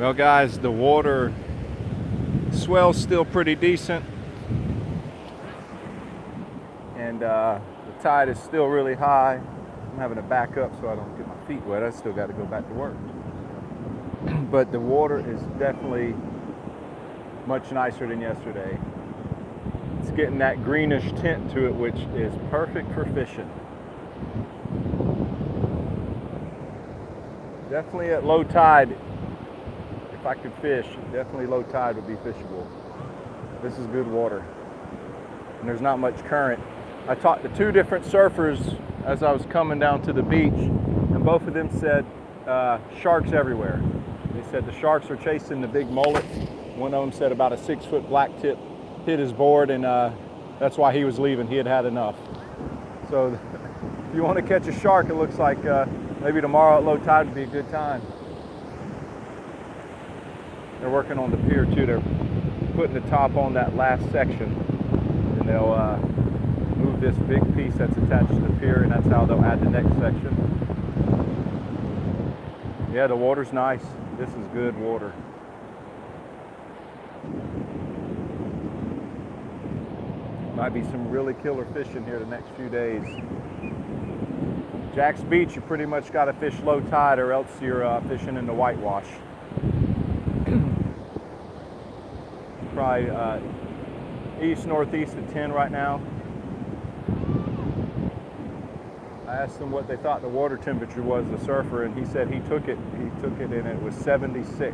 Well guys, the water swell's still pretty decent, and the tide is still really high. I'm having to back up so I don't get my feet wet. I still got to go back to work. But the water is definitely much nicer than yesterday. It's getting that greenish tint to it, which is perfect for fishing. Definitely at low tide, if I could fish, definitely low tide would be fishable. This is good water, and there's not much current. I talked to two different surfers as I was coming down to the beach, and both of them said sharks everywhere. They said the sharks are chasing the big mullet. One of them said about a 6-foot blacktip hit his board, and that's why he was leaving. He had had enough. So if you want to catch a shark, it looks like maybe tomorrow at low tide would be a good time. They're working on the pier too. They're putting the top on that last section, and they'll move this big piece that's attached to the pier, and that's how they'll add the next section. Yeah, the water's nice. This is good water. Might be some really killer fishing here the next few days. Jack's Beach, you pretty much got to fish low tide, or else you're fishing in the whitewash. Probably east-northeast of 10 right now. I asked him what they thought the water temperature was, the surfer, and he said he took it and it was 76.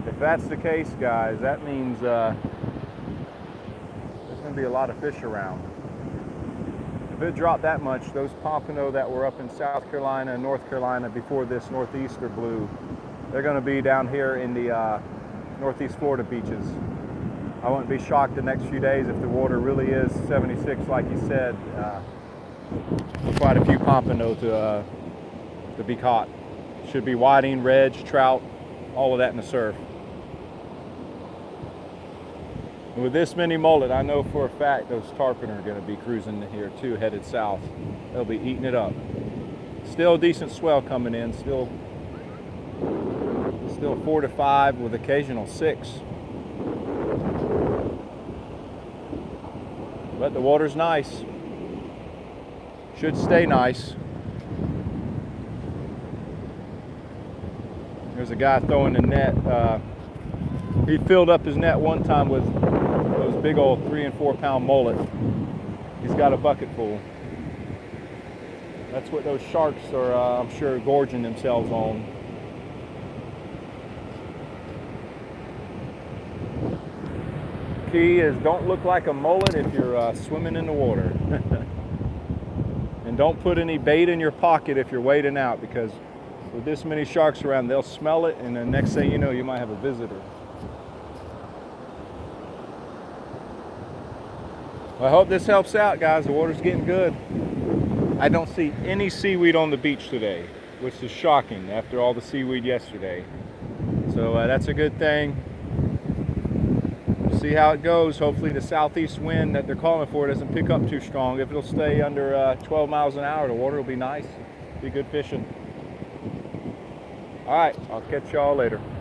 If that's the case, guys, that means there's going to be a lot of fish around. If it dropped that much, those pompano that were up in South Carolina and North Carolina before this northeaster blew, they're going to be down here in the Northeast Florida beaches. I wouldn't be shocked the next few days if the water really is 76 like he said. Quite a few pompano to be caught. Should be whiting, reg, trout, all of that in the surf. And with this many mullet, I know for a fact those tarpon are going to be cruising here too, headed south. They'll be eating it up. Still a decent swell coming in, still 4 to 5 with occasional 6. But the water's nice. Should stay nice. There's a guy throwing the net. He filled up his net one time with those big old 3 and 4 pound mullet. He's got a bucket full. That's what those sharks are, I'm sure, gorging themselves on. Key is don't look like a mullet if you're swimming in the water. And don't put any bait in your pocket if you're wading out, because with this many sharks around, they'll smell it, and the next thing you know, you might have a visitor. Well, I hope this helps out, guys. The water's getting good. I don't see any seaweed on the beach today, which is shocking after all the seaweed yesterday. So that's a good thing. See how it goes. Hopefully the southeast wind that they're calling for doesn't pick up too strong. If it'll stay under 12 miles an hour, the water will be nice. Be good fishing. All right, I'll catch y'all later.